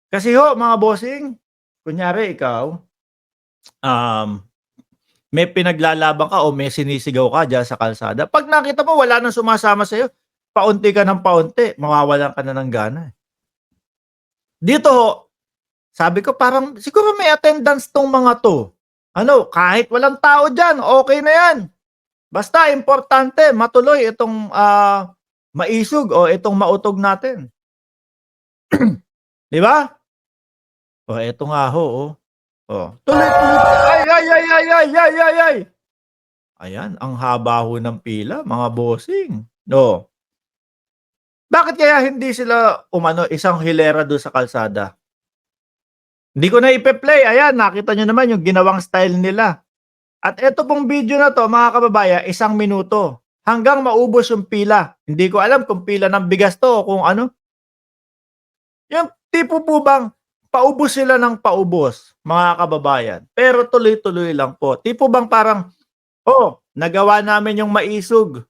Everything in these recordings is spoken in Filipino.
Kasi ho mga bossing, kunyari ikaw, um, may pinaglalaban ka o may sinisigaw ka diyan sa kalsada, 'pag nakita mo wala ng sumasama sa'yo, paunti ka ng paunti mawawalan ka na ng gana, eh. Dito ho, sabi ko parang siguro may attendance 'tong mga 'to. Ano, kahit walang tao diyan, okey na 'yan. Basta importante matuloy itong, maisog o itong mautog natin, 'di ba? Oh, eto nga ho, oh. Oh, tuloy-tuloy ay, ay, ay, ay, ay, ay, ay, ay! Ayan, ang haba ho ng pila mga bossing. Oh, bakit kaya hindi sila umano, isang hilera dun sa kalsada? Hindi ko na ipe-play, ayan nakita niyo naman yung ginawang style nila. At eto pong video na 'to mga kababayan, 1 minuto hanggang maubos yung pila. Hindi ko alam kung pila ng bigas 'to o kung ano. Yung tipo po bang paubos sila ng paubos, mga kababayan, pero tuloy-tuloy lang po. Tipo bang parang, "Oh, nagawa namin yung maisog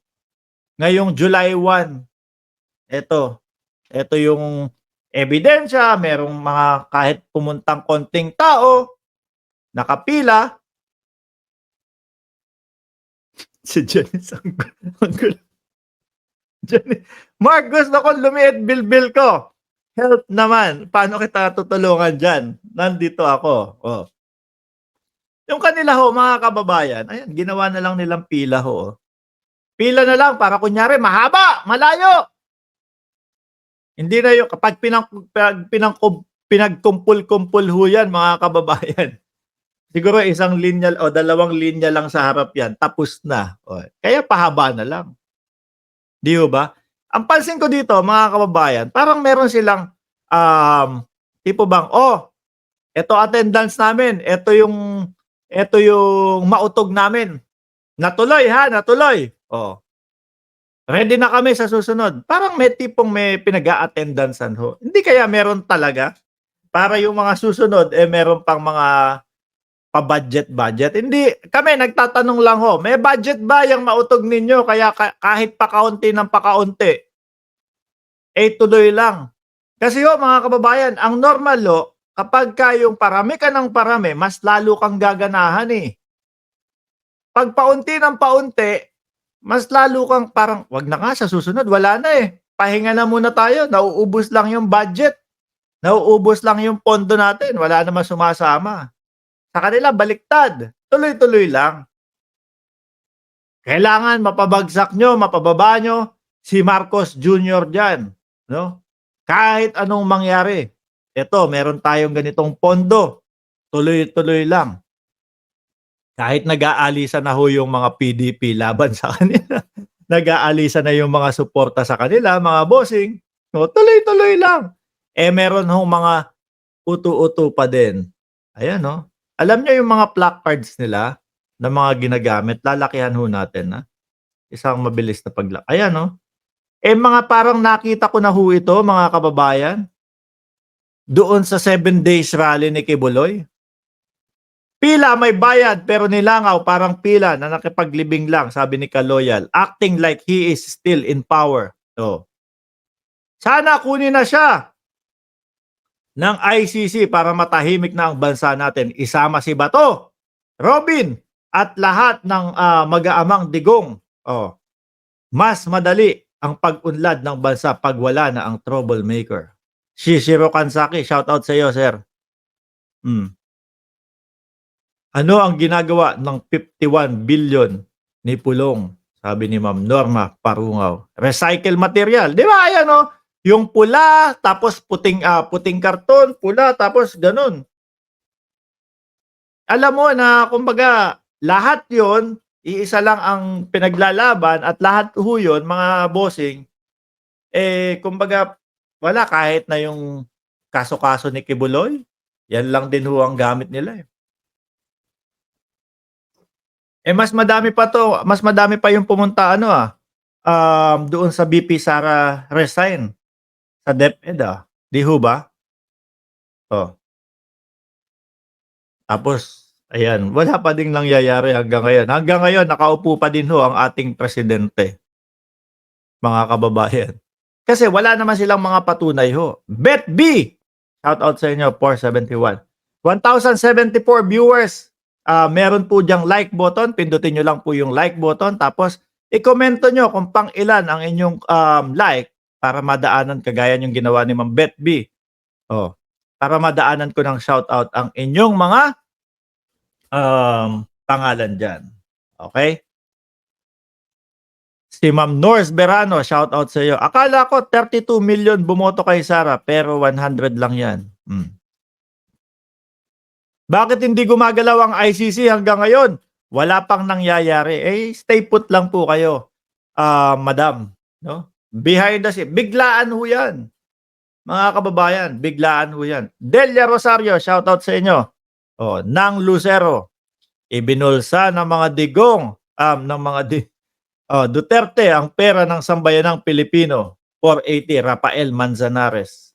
ngayong July 1. Eto, eto yung ebidensya, merong mga kahit pumuntang konting tao, nakapila." Si Janice ang gulo. Jani Mark, gusto kong lumiit bilbil ko. Help naman, paano kita tutulungan diyan? Nandito ako, oh. Yung kanila ho mga kababayan, ayan ginawa na lang nilang pila ho, oh. Pila na lang para kunyari mahaba, malayo. Hindi na yung kapag pinagkumpul-kumpul ho yan mga kababayan, siguro isang linya o 2 linya lang sa harap yan tapos na, oh. Kaya pahaba na lang, 'di ho ba? Ang pansin ko dito mga kababayan, parang meron silang, tipo bang, "Oh, eto attendance namin, eto yung mautog namin. Natuloy ha, natuloy. Oh, ready na kami sa susunod." Parang may tipong may pinag-a-attendancean ho. Hindi kaya meron talaga para yung mga susunod, eh, meron pang mga pa-budget-budget? Hindi, kami nagtatanong lang ho, may budget ba yang mautog ninyo kaya kahit pakaunti ng pakaunti, eh, tuloy lang? Kasi ho mga kababayan, ang normal ho, kapagka yung parami ka ng parami, mas lalo kang gaganahan, eh. 'Pag paunti ng paunti, mas lalo kang parang, "Wag na nga sa susunod wala na, eh, pahinga na muna tayo, nauubos lang yung budget, nauubos lang yung pondo natin, wala namang sumasama." Sa kanila baliktad, tuloy-tuloy lang. Kailangan mapabagsak niyo, mapababa niyo si Marcos Jr. diyan, 'no? Kahit anong mangyari, eto meron tayong ganitong pondo, tuloy-tuloy lang. Kahit nag-aalisan na ho yung mga PDP laban sa kanila, nag-aalisan na yung mga suporta sa kanila, mga bossing, o tuloy-tuloy lang. Eh, meron hong mga utu-utu pa din. Ayan 'no. Alam niyo yung mga placards nila na mga ginagamit, lalakihan ho natin, isang mabilis na ayan 'no. Eh, mga parang nakita ko na ho ito mga kababayan, doon sa 7 days rally ni Kibuloy. Pila may bayad pero nilangaw parang pila na nakipaglibing lang, sabi ni Kaloyal, acting like he is still in power. Oh, sana kunin na siya ng ICC para matahimik na ang bansa natin. Isama si Bato, Robin, at lahat ng mag-aamang digong. Oh, mas madali ang pag-unlad ng bansa pag wala na ang troublemaker. Shishiro Kansaki, shout out sa iyo, sir. Ano ang ginagawa ng 51 billion ni Pulong? Sabi ni Ma'am Norma Parungaw. Recycle material. Di ba? Ayan o. Yung pula, tapos puting karton, pula, tapos ganun. Alam mo na, kumbaga, lahat yon iisa lang ang pinaglalaban at lahat ho yun, mga bossing, eh, kumbaga, wala kahit na yung kaso-kaso ni Kibuloy, yan lang din ho ang gamit nila, eh. Eh, mas madami pa yung pumunta ano, doon sa BP Sara resign sa DepEd, 'di ho ba? Oh, tapos ayan, wala pa ding nangyayari hanggang ngayon. Hanggang ngayon nakaupo pa din ho ang ating presidente, mga kababayan. Kasi wala naman silang mga patunay ho. Bet B, Shout out sa inyo, 471. 1,074 viewers. Meron po diyang like button. Pindutin nyo lang po yung like button. Tapos, i-komento nyo kung pang ilan ang inyong like para madaanan kagaya yung ginawa ni Ma'am Beth B. Oh, para madaanan ko ng shout out ang inyong mga pangalan dyan. Okay? Si Ma'am Norse Berano, shout out sa iyo. Akala ko 32 million bumoto kay Sara pero 100 lang yan. Bakit hindi gumagalaw ang ICC hanggang ngayon? Wala pang nangyayari. Stay put lang po kayo, madam. No? Behind the scene. Biglaan ho yan. Mga kababayan, biglaan ho yan. Delia Rosario, shout out sa inyo. Nang Lucero, ibinulsa ng mga digong, Duterte ang pera ng sambayanang Pilipino. 480, Rafael Manzanares.